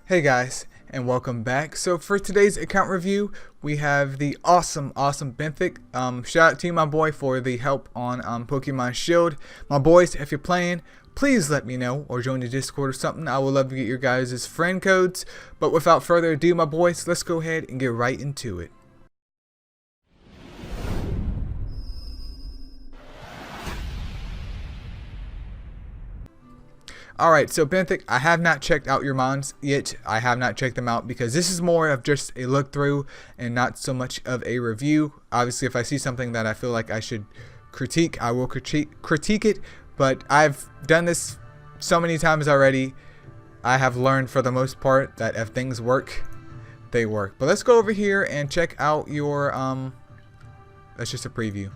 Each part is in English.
Hey guys, and welcome back. So for today's account review, we have the awesome Benthic. Shout out to you, my boy, for the help on Pokemon Shield. My boys, if you're playing, please let me know or join the Discord or something. I would love to get your guys' friend codes. But without further ado, my boys, let's go ahead and get right into it. Alright, so Benthic, I have not checked out your mons yet. I have not checked them out because this is more of just a look through and not so much of a review. Obviously, if I see something that I feel like I should critique, I will critique it. But I've done this so many times already. I have learned for the most part that if things work, they work. But let's go over here and check out your, that's just a preview.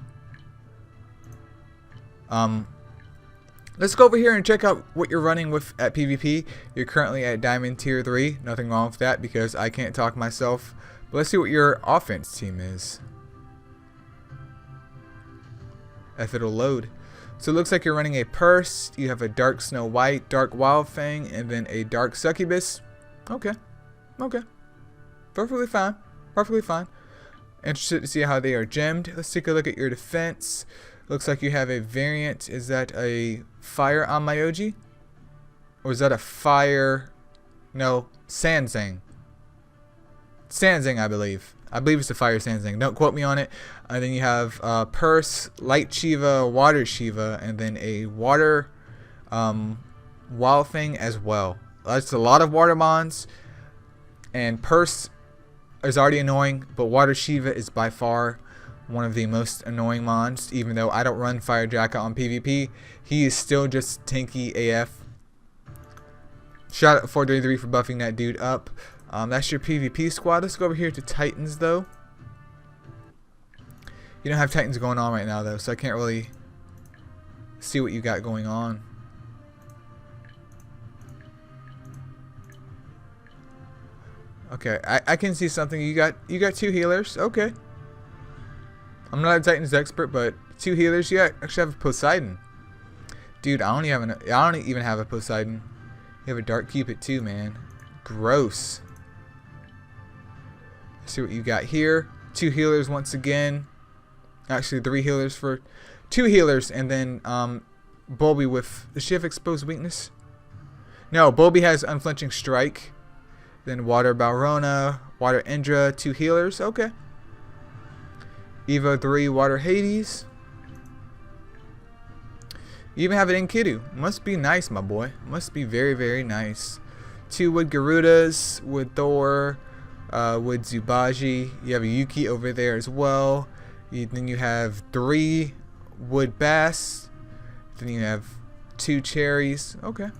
Let's go over here and check out what you're running with at PvP. You're currently at Diamond Tier 3. Nothing wrong with that because I can't talk myself. But let's see what your offense team is. If it'll load. So it looks like you're running a Purse. You have a Dark Snow White, Dark Wild Fang, and then a Dark Succubus. Okay. Okay. Perfectly fine. Perfectly fine. Interested to see how they are gemmed. Let's take a look at your defense. Looks like you have a variant. Is that a Fire on Myoji? Or is that a Fire? No, Sanzang. Sanzang, I believe. I believe it's a Fire Sanzang. Don't quote me on it. And then you have Purse, Light Shiva, Water Shiva, and then a Water Wild Fang as well. That's a lot of Water Mons. And Purse is already annoying, but Water Shiva is by far one of the most annoying mons. Even though I don't run Fire Jacket on PvP, he is still just tanky AF. Shout out 433 for buffing that dude up. That's your PvP squad. Let's go over here to Titans though. You don't have Titans going on right now though, so I can't really see what you got going on. Okay, I can see something. You got 2 healers. Okay. I'm not a Titans expert, but 2 healers. You actually have a Poseidon. Dude, I don't even have a Poseidon. You have a Dark Cupid too, man. Gross. Let's see what you got here. 2 healers once again. Actually, 3 healers for 2 healers, and then Bulby with. Does she have exposed weakness? No, Bulby has unflinching strike. Then Water Balrona, Water Indra, 2 healers. Okay. Evo 3, Water Hades. You even have an Enkidu. Must be nice, my boy. Must be very, very nice. 2 Wood Garudas, Wood Thor, Wood Zubaji. You have a Yuki over there as well. Then you have 3 Wood Bass. Then you have 2 Cherries. Okay.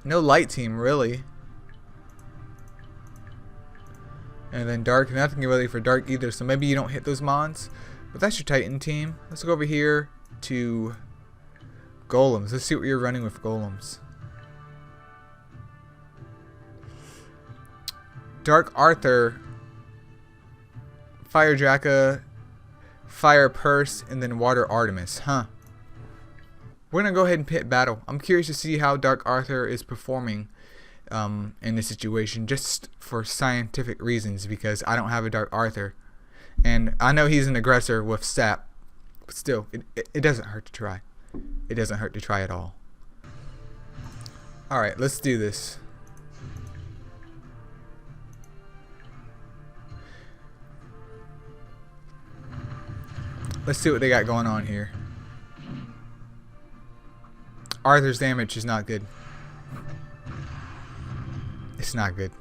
No light team, really. And then Dark, nothing really for Dark either, so maybe you don't hit those mons. But that's your Titan team. Let's go over here to Golems. Let's see what you're running with Golems. Dark Arthur, Fire Draka, Fire Purse, and then Water Artemis. Huh. We're going to go ahead and pit battle. I'm curious to see how Dark Arthur is performing in this situation, just for scientific reasons, because I don't have a Dark Arthur. And I know he's an aggressor with sap, but still, it doesn't hurt to try. It doesn't hurt to try at all. Alright, let's do this. Let's see what they got going on here. Arthur's damage is not good. It's not good.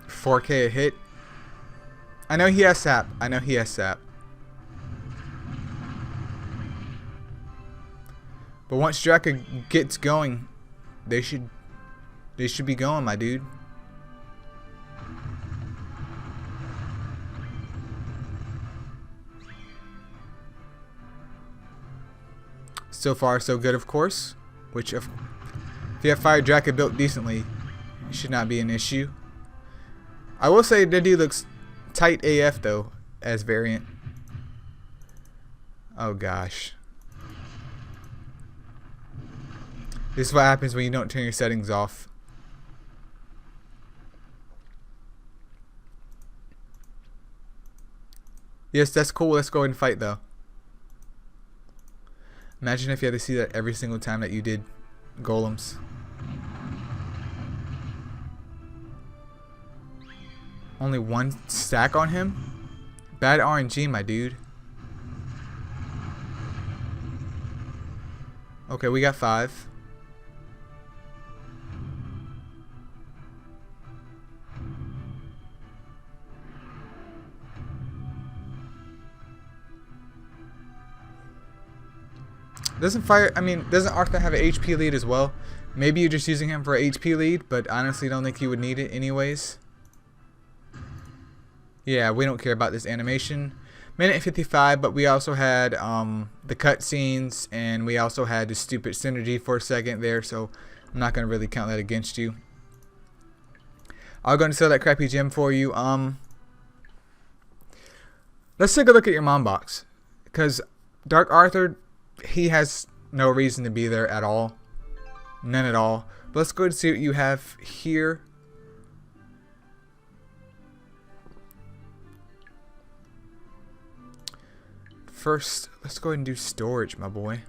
$4K a hit. I know he has sap. I know he has sap. But once Draka gets going, they should be going, my dude. So far, so good, of course. Which, if you have Fire Draka built decently, it should not be an issue. I will say the dude looks tight AF, though, as variant. Oh, gosh. This is what happens when you don't turn your settings off. Yes, that's cool. Let's go ahead and fight, though. Imagine if you had to see that every single time that you did golems. Only one stack on him? Bad RNG, my dude. Okay, we got 5. Doesn't Arthur have an HP lead as well? Maybe you're just using him for an HP lead, but honestly don't think you would need it anyways. Yeah, we don't care about this animation. Minute 55, but we also had the cutscenes, and we also had the stupid synergy for a second there, so I'm not going to really count that against you. I'll go and sell that crappy gem for you. Let's take a look at your MomBucks, because Dark Arthur, he has no reason to be there at all. None at all. But let's go and see what you have here. First, let's go ahead and do storage, my boy.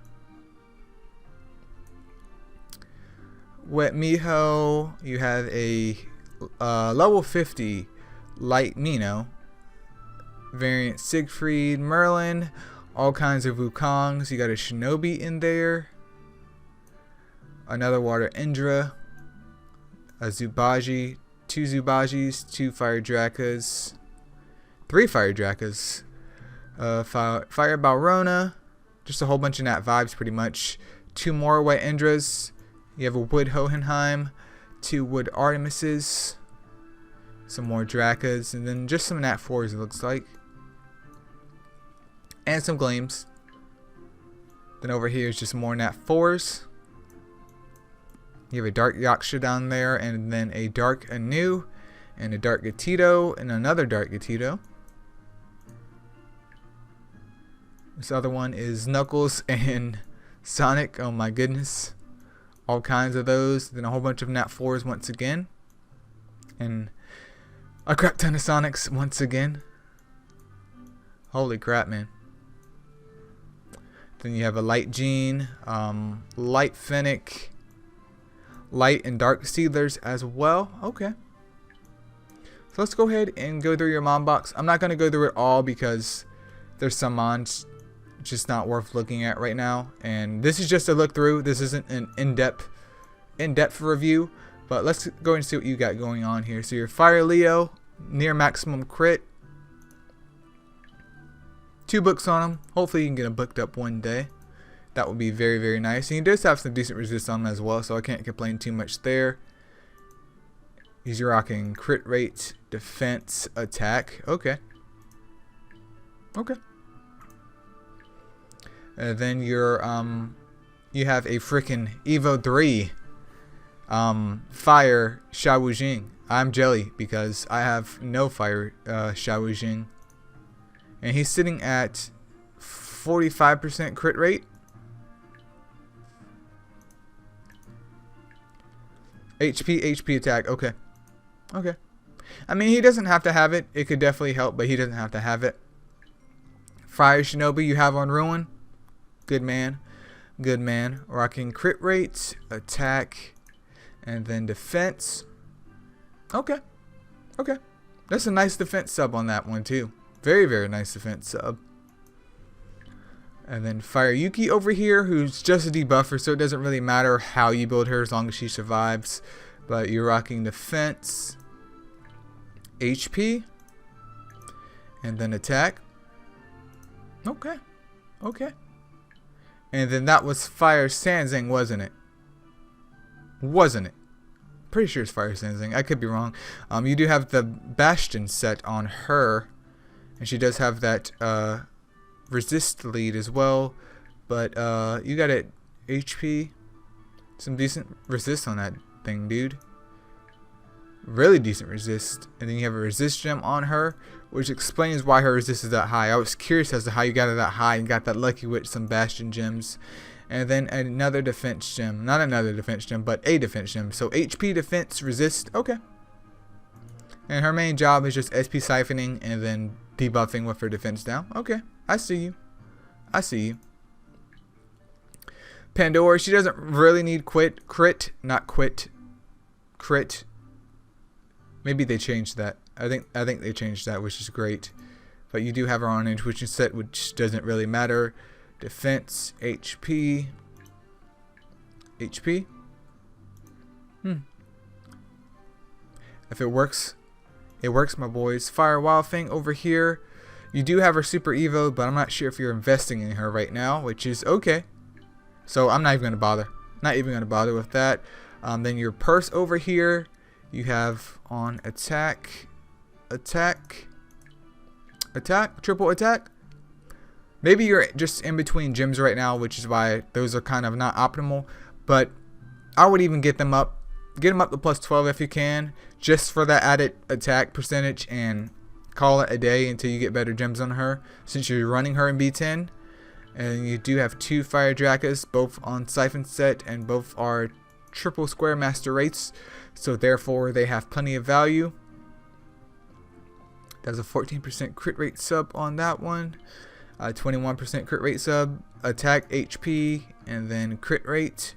Wet Miho, you have a level 50 Light Nino, variant Siegfried, Merlin, all kinds of Wukongs. You got a Shinobi in there, another Water Indra, a Zubaji, 2 Zubajis, 2 Fire Drakas, 3 Fire Drakas, Fire Balrona, just a whole bunch of Nat vibes pretty much. 2 more Wet Indras. You have a Wood Hohenheim, 2 Wood Artemises, some more Drakas, and then just some Nat 4s it looks like. And some Gleams. Then over here is just more Nat 4s. You have a Dark Yaksha down there, and then a Dark Anu, and a Dark Gatito, and another Dark Gatito. This other one is Knuckles and Sonic. Oh my goodness. All kinds of those. Then a whole bunch of Nat 4s once again. And a crap ton of Sonics once again. Holy crap, man. Then you have a Light Gene, Light Fennec, Light and Dark Sealers as well. Okay. So let's go ahead and go through your MomBucks. I'm not going to go through it all because there's some mons just not worth looking at right now. And this is just a look through. This isn't an in-depth review. But let's go and see what you got going on here. So your Fire Leo, near maximum crit. 2 books on him. Hopefully you can get him booked up one day. That would be very, very nice. And he does have some decent resist on him as well, so I can't complain too much there. He's rocking crit rate, defense, attack. Okay. Okay. And then you're you have a freaking Evo 3 Fire Xiao Jing. I'm jelly because I have no Fire Xiao Jing. And he's sitting at 45% crit rate. HP attack. Okay. Okay. I mean, he doesn't have to have it. It could definitely help, but he doesn't have to have it. Fire Shinobi you have on Ruin. Good man. Good man. Rocking crit rates, attack, and then defense. Okay. Okay. That's a nice defense sub on that one, too. Very, very nice defense sub. And then Fire Yuki over here, who's just a debuffer, so it doesn't really matter how you build her as long as she survives. But you're rocking defense, HP, and then attack. Okay. Okay. And then that was Fire Sanzang, wasn't it? Wasn't it? Pretty sure it's Fire Sanzang. I could be wrong. You do have the Bastion set on her. And she does have that resist lead as well. But you got it HP. Some decent resist on that thing, dude. Really decent resist. And then you have a resist gem on her, which explains why her resist is that high. I was curious as to how you got it that high and got that lucky with some Bastion gems. And then another defense gem. Not another defense gem, but a defense gem. So HP, defense, resist. Okay. And her main job is just SP siphoning and then debuffing with her defense down. Okay. I see you. I see you. Pandora, she doesn't really need crit, not quit. Crit. Maybe they changed that. I think they changed that, which is great. But you do have her on intuition set, which doesn't really matter. Defense, HP. HP. If it works, my boys. Fire Wild Thing over here. You do have her Super Evo, but I'm not sure if you're investing in her right now, which is okay. So I'm not even going to bother. Not even going to bother with that. Then your purse over here. You have on attack. Attack. Attack. Triple attack. Maybe you're just in between gyms right now, which is why those are kind of not optimal. But I would even get them up. Get them up to plus 12 if you can. Just for that added attack percentage. And call it a day until you get better gems on her. Since you're running her in B10. And you do have 2 Fire Dracas, both on Siphon set, and both are triple square master rates, so therefore they have plenty of value. There's a 14% crit rate sub on that one, 21% crit rate sub, attack, HP, and then crit rate,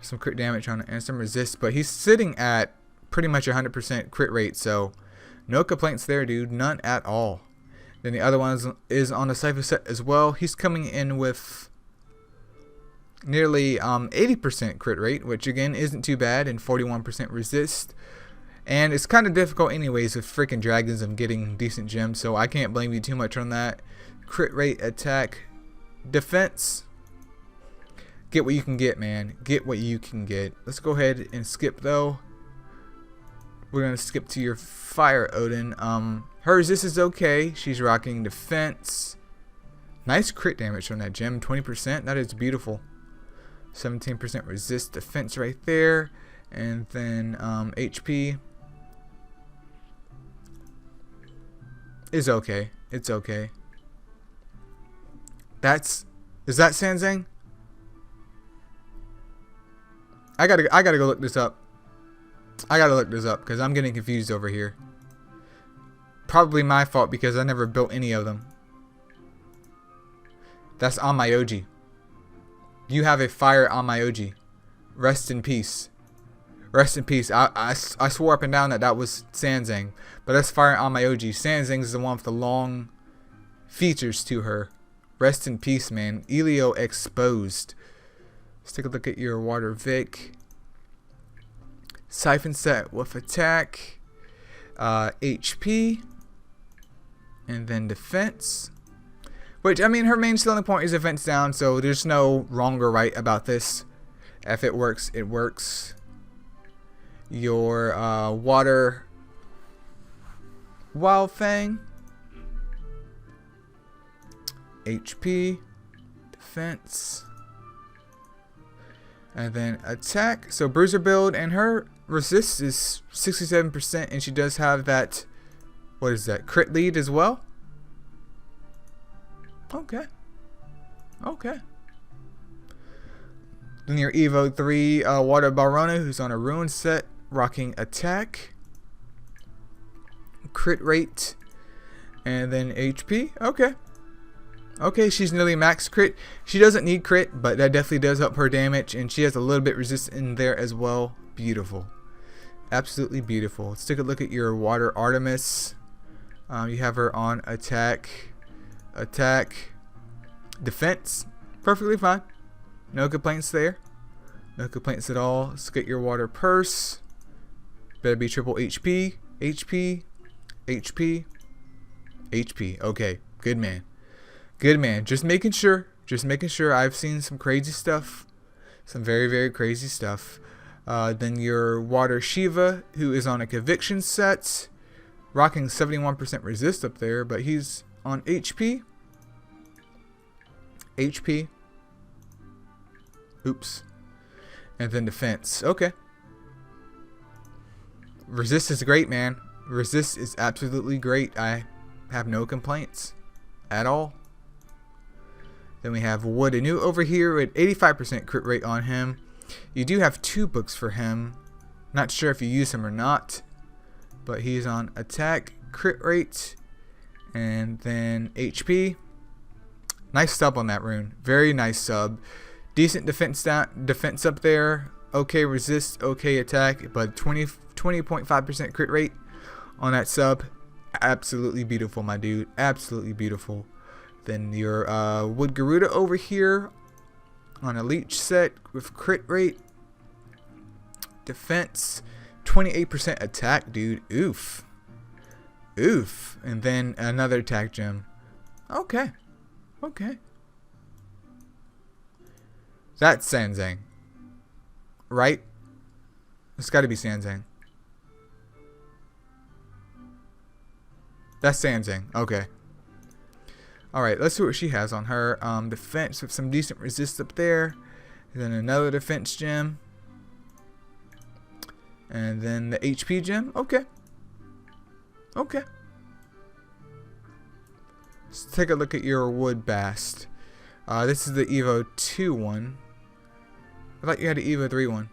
some crit damage on it, and some resist. But he's sitting at pretty much 100% crit rate, so no complaints there, dude, none at all. Then the other one is on the Cypher set as well. He's coming in with nearly 80% crit rate, which again isn't too bad, and 41% resist. And it's kind of difficult anyways with freaking dragons of getting decent gems, so I can't blame you too much on that. Crit rate, attack, defense. Get what you can get, man. Get what you can get. Let's go ahead and skip though. We're going to skip to your Fire Odin. Her resist is okay. She's rocking defense. Nice crit damage on that gem. 20%. That is beautiful. 17% resist, defense right there. And then HP is okay. It's okay. Is that Sanzang? I gotta go look this up. I gotta look this up because I'm getting confused over here. Probably my fault because I never built any of them. That's on my OG. You have a fire on my OG. Rest in peace. Rest in peace. I swore up and down that was Sanzang. But that's fire on my OG. Sanzang is the one with the long features to her. Rest in peace, man. Eileo exposed. Let's take a look at your Water Vic. Siphon set with attack. HP. And then defense. Which, I mean, her main selling point is defense down, so there's no wrong or right about this. If it works, it works. Your Water Wild Fang. HP. Defense. And then attack. So bruiser build, and her resist is 67%, and she does have that, what is that, crit lead as well? Okay. Okay. Then your Evo 3 Water Barona, who's on a Ruin set, rocking attack, crit rate, and then HP. Okay. Okay, she's nearly max crit. She doesn't need crit, but that definitely does help her damage, and she has a little bit resist in there as well. Beautiful. Absolutely beautiful. Let's take a look at your Water Artemis. You have her on attack, defense, perfectly fine. No complaints there. No complaints at all. Let's get your Water Purse. Better be triple HP, HP, HP, HP. Okay, good man. Good man. Just making sure. Just making sure. I've seen some crazy stuff. Some very, very crazy stuff. Then your Water Shiva, who is on a Conviction set. Rocking 71% resist up there, but he's on HP. HP. Oops. And then defense. Okay. Resist is great, man. Resist is absolutely great. I have no complaints at all. Then we have Wood Anew over here with 85% crit rate on him. You do have 2 books for him. Not sure if you use him or not, but he's on attack, crit rate, and then HP. Nice sub on that rune. Very nice sub. Decent defense up there. Okay resist, okay attack, but 20.5% crit rate on that sub. Absolutely beautiful, my dude. Absolutely beautiful. Then your Wood Garuda over here on a leech set with crit rate, defense, 28% attack, dude. Oof. Oof. And then another attack gem. Okay. Okay. That's Sanzang. Right? It's got to be Sanzang. That's Sanzang. Okay. Alright, let's see what she has on her. Defense with some decent resist up there. And then another defense gem. And then the HP gem. Okay. Okay. Let's take a look at your Wood Bast. This is the Evo 2 one. I thought you had the Evo 3 one.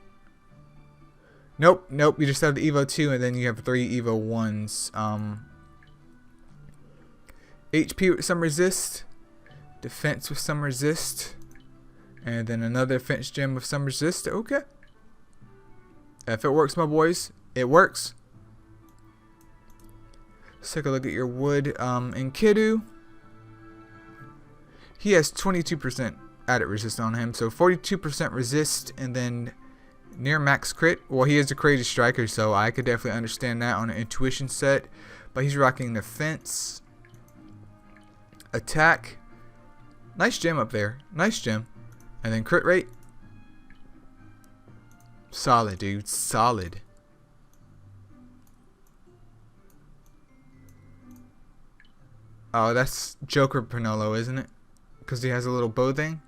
Nope, nope. You just have the Evo 2 and then you have 3 Evo 1s. HP with some resist. Defense with some resist. And then another defense gem with some resist. Okay. If it works, my boys, it works. Let's take a look at your Wood Enkidu. He has 22% added resist on him, so 42% resist, and then near max crit. Well, he is a crazy striker, so I could definitely understand that on an intuition set. But he's rocking defense, attack, nice gem up there, nice gem, and then crit rate. Solid, dude, solid. Oh, that's Joker Pernolo, isn't it? Because he has a little bow thing.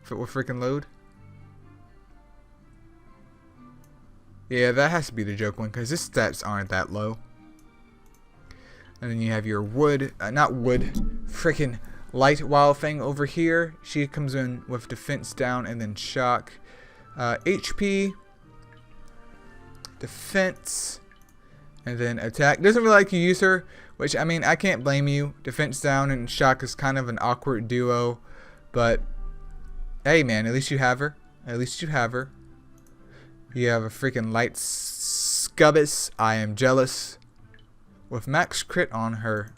If it will freaking load. Yeah, that has to be the joke one because his stats aren't that low. And then you have your Wood, not Wood, freaking Light Wild Fang over here. She comes in with defense down and then shock. HP, defense, and then attack. Doesn't really like you use her, which, I mean, I can't blame you. Defense down and shock is kind of an awkward duo, but hey, man, at least you have her. At least you have her. You have a freaking Light Scubbus. I am jealous. With max crit on her.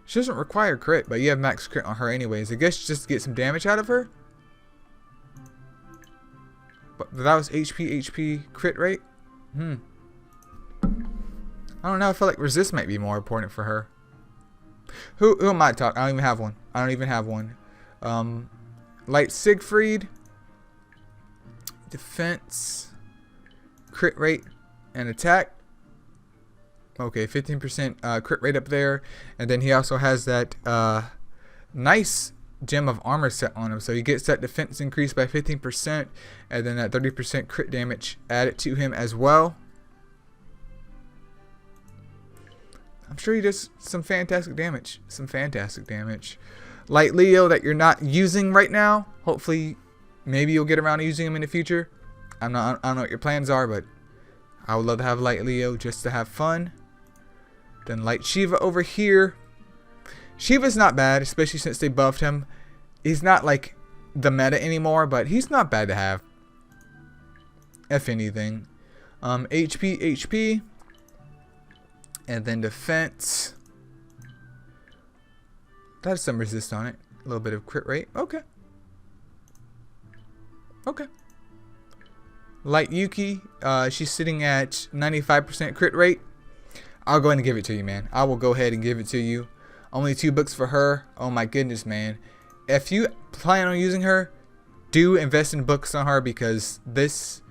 She doesn't require crit, but you have max crit on her anyways. I guess just to get some damage out of her. But that was HP crit rate. I don't know. I feel like resist might be more important for her. Who am I talking? I don't even have one. I don't even have one. Light Siegfried. Defense. Crit rate. And attack. Okay, 15% crit rate up there. And then he also has that nice gem of armor set on him. So he gets that defense increased by 15%. And then that 30% crit damage added to him as well. I'm sure he does some fantastic damage. Some fantastic damage. Light Leo that you're not using right now. Hopefully, maybe you'll get around to using him in the future. I don't know what your plans are, but I would love to have Light Leo just to have fun. Then Light Shiva over here. Shiva's not bad, especially since they buffed him. He's not like the meta anymore, but he's not bad to have. If anything. HP. And then defense. That has some resist on it. A little bit of crit rate. Okay. Okay. Light Yuki. She's sitting at 95% crit rate. I'll go ahead and give it to you, man. I will go ahead and give it to you. Only 2 books for her. Oh my goodness, man. If you plan on using her, do invest in books on her because this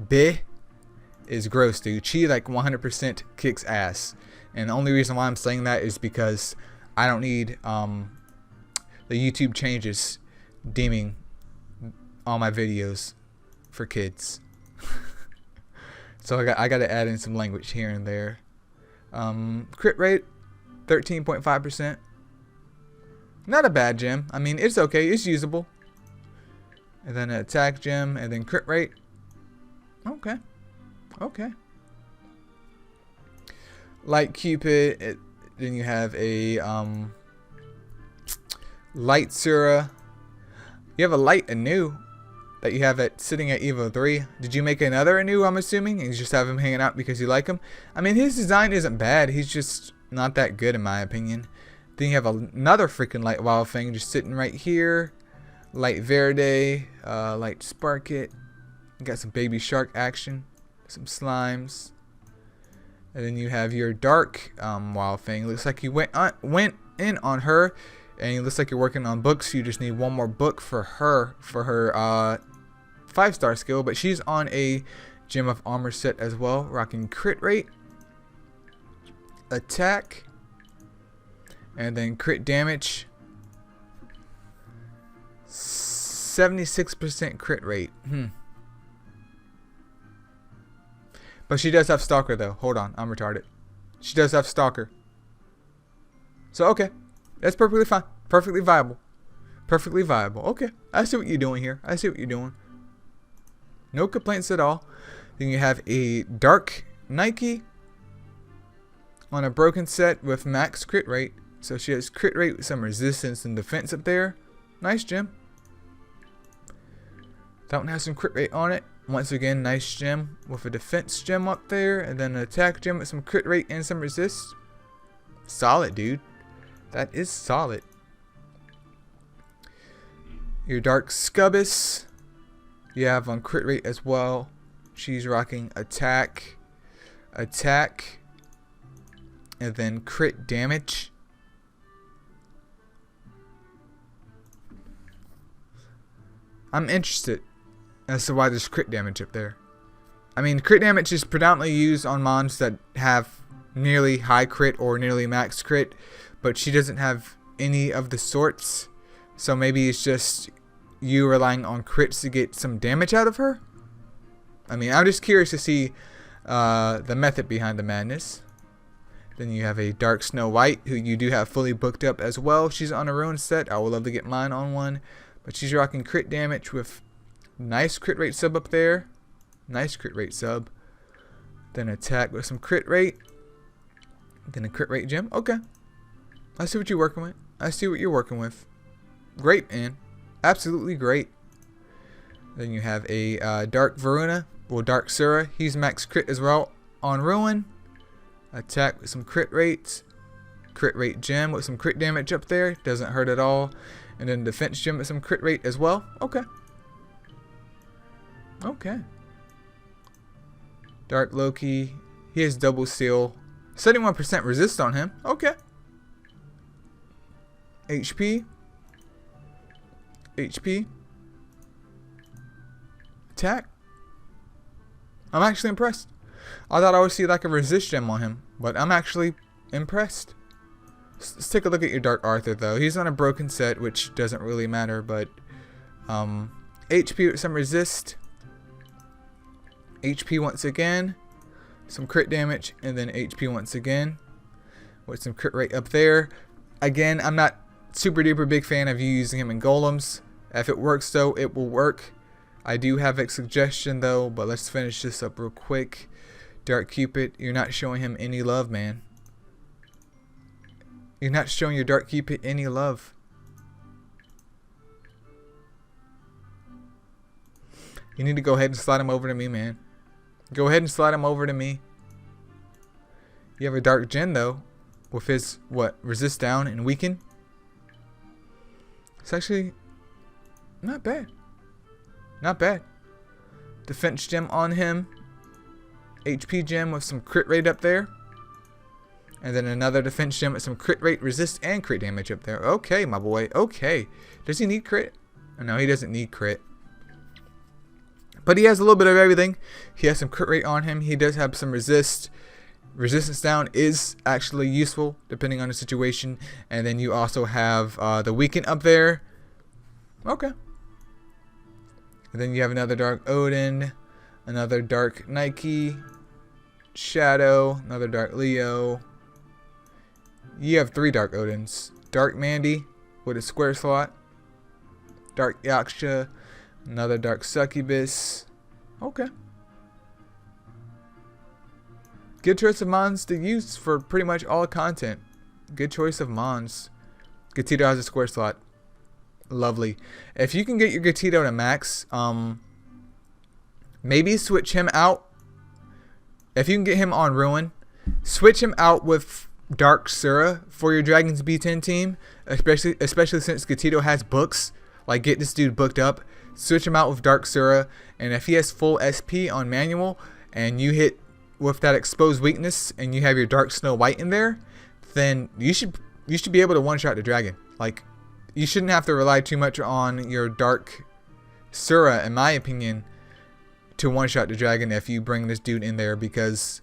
is gross, dude. She like 100% kicks ass. And the only reason why I'm saying that is because I don't need the YouTube changes deeming all my videos for kids. So I got to add in some language here and there. Crit rate 13.5%. Not a bad gem. I mean, it's okay. It's usable. And then an attack gem, and then crit rate. Okay. Okay. Light Cupid. Then you have a Light Sura. You have a Light Anu that you have sitting at Evo 3. Did you make another Anu, I'm assuming? And you just have him hanging out because you like him? I mean, his design isn't bad. He's just not that good in my opinion. Then you have another freaking Light Wild Fang just sitting right here. Light Verde. Light Sparkit. You got some Baby Shark action. Some slimes. And then you have your Dark Wild Fang. Looks like you went in on her. And it looks like you're working on books. You just need one more book for her 5-star skill. But she's on a Gem of Armor set as well. Rocking crit rate, attack, and then crit damage. 76% crit rate. But she does have Stalker though. Hold on, I'm retarded. She does have Stalker. So okay. That's perfectly fine. Perfectly viable. Perfectly viable. Okay. I see what you're doing here. I see what you're doing. No complaints at all. Then you have a Dark Nike on a broken set with max crit rate. So she has crit rate with some resistance and defense up there. Nice gem. That one has some crit rate on it. Once again, nice gem with a defense gem up there. And then an attack gem with some crit rate and some resist. Solid, dude. That is solid. Your Dark Scubbus. You have on crit rate as well. She's rocking attack, and then crit damage. I'm interested as to why there's crit damage up there. I mean, crit damage is predominantly used on mons that have nearly high crit or nearly max crit. But she doesn't have any of the sorts. So maybe it's just you relying on crits to get some damage out of her. I mean, I'm just curious to see the method behind the madness. Then you have a Dark Snow White, who you do have fully booked up as well. She's on a ruin set. I would love to get mine on one. But she's rocking crit damage with nice crit rate sub up there. Nice crit rate sub. Then attack with some crit rate. Then a crit rate gem. Okay. I see what you're working with. I see what you're working with. Great, man. Absolutely great. Then you have a Dark Varuna. Well, Dark Sura. He's max crit as well on Ruin. Attack with some crit rates. Crit rate gem with some crit damage up there. Doesn't hurt at all. And then defense gem with some crit rate as well. Okay. Okay. Dark Loki. He has double seal. 71% resist on him. Okay. HP. Attack. I'm actually impressed. I thought I would see like a resist gem on him, but I'm actually impressed. Let's take a look at your Dark Arthur though. He's on a broken set, which doesn't really matter, but HP with some resist. HP once again. Some crit damage, and then HP once again. With some crit rate up there. Again, I'm not super duper big fan of you using him in golems. If it works though, it will work. I do have a suggestion though, but let's finish this up real quick. Dark Cupid, you're not showing him any love, man. You're not showing your Dark Cupid any love. You need to go ahead and slide him over to me, man. Go ahead and slide him over to me. You have a Dark Gen though, with his what, resist down and weaken. It's actually not bad. Not bad. Defense gem on him. HP gem with some crit rate up there. And then another defense gem with some crit rate, resist, and crit damage up there. Okay, my boy. Okay. Does he need crit? No, he doesn't need crit. But he has a little bit of everything. He has some crit rate on him. He does have some resist. Resistance down is actually useful depending on the situation. And then you also have the weaken up there. Okay. And then you have another Dark Odin, another Dark Nike, Shadow, another Dark Leo. You have 3 Dark Odins. Dark Mandy with a square slot. Dark Yaksha. Another Dark Succubus. Okay. Good choice of mons to use for pretty much all content. Good choice of mons. Gatito has a square slot. Lovely. If you can get your Gatito to max, maybe switch him out. If you can get him on Ruin, switch him out with Dark Sura for your Dragons B10 team, especially since Gatito has books. Like, get this dude booked up. Switch him out with Dark Sura, and if he has full SP on manual, and you hit with that exposed weakness, and you have your Dark Snow White in there, then you should be able to one-shot the dragon. Like, you shouldn't have to rely too much on your Dark Sura, in my opinion, to one-shot the dragon if you bring this dude in there, because,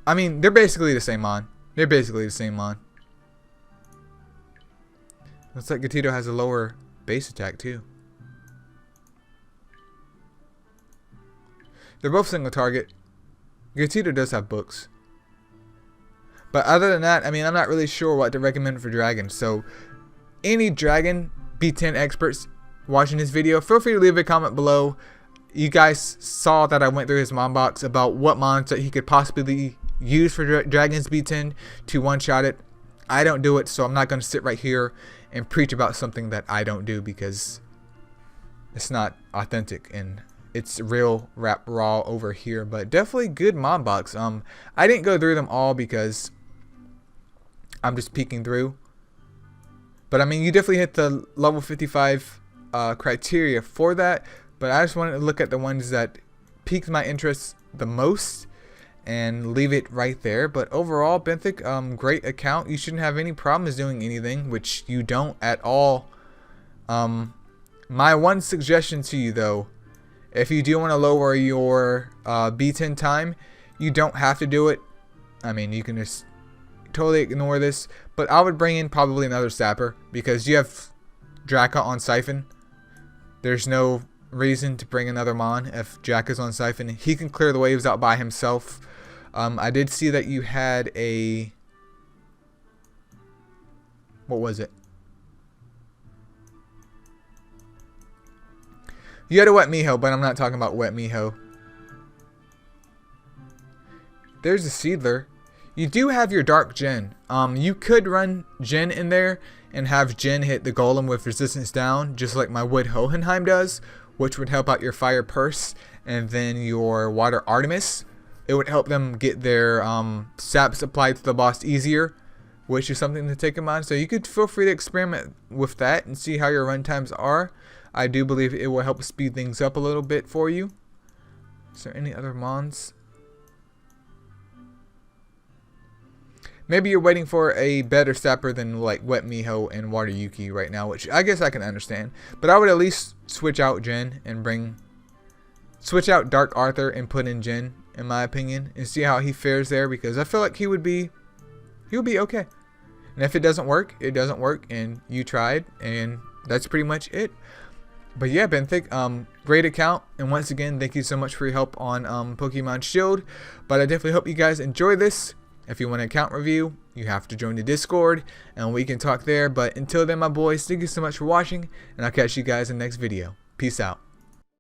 I mean, they're basically the same mon. They're basically the same mon. Looks like Gatito has a lower base attack too. They're both single target. Gatito does have books. But other than that, I mean, I'm not really sure what to recommend for dragons. So, any dragon B10 experts watching this video, feel free to leave a comment below. You guys saw that I went through his MomBucks about what mons that he could possibly use for Dragons B10 to one-shot it. I don't do it, so I'm not going to sit right here and preach about something that I don't do, because it's not authentic and it's real rap raw over here. But definitely good MomBucks. I didn't go through them all because I'm just peeking through. But I mean, you definitely hit the level 55 criteria for that. But I just wanted to look at the ones that piqued my interest the most and leave it right there. But overall, Benthic, great account. You shouldn't have any problems doing anything, which you don't at all. My one suggestion to you, though, if you do want to lower your B10 time, you don't have to do it. I mean, you can just totally ignore this. But I would bring in probably another Sapper, because you have Draka on Siphon. There's no reason to bring another mon if Jack is on Siphon. He can clear the waves out by himself. I did see that you had a... what was it? You had a Wet Miho, but I'm not talking about Wet Miho. There's a Seedler. You do have your Dark Jin. You could run Jin in there and have Jin hit the Golem with resistance down, just like my Wood Hohenheim does, which would help out your Fire Purse and then your Water Artemis. It would help them get their sap supplied to the boss easier, which is something to take in mind. So you could feel free to experiment with that and see how your run times are. I do believe it will help speed things up a little bit for you. Is there any other mons? Maybe you're waiting for a better sapper than like Wet Miho and Water Yuki right now, which I guess I can understand. But I would at least switch out Jin and switch out Dark Arthur and put in Jin, in my opinion, and see how he fares there, because I feel like he would be okay. And if it doesn't work, it doesn't work, and you tried, and that's pretty much it. But yeah, Benthic, great account, and once again, thank you so much for your help on Pokemon Shield. But I definitely hope you guys enjoy this. If you want an account review, you have to join the Discord, and we can talk there. But until then, my boys, thank you so much for watching, and I'll catch you guys in the next video. Peace out.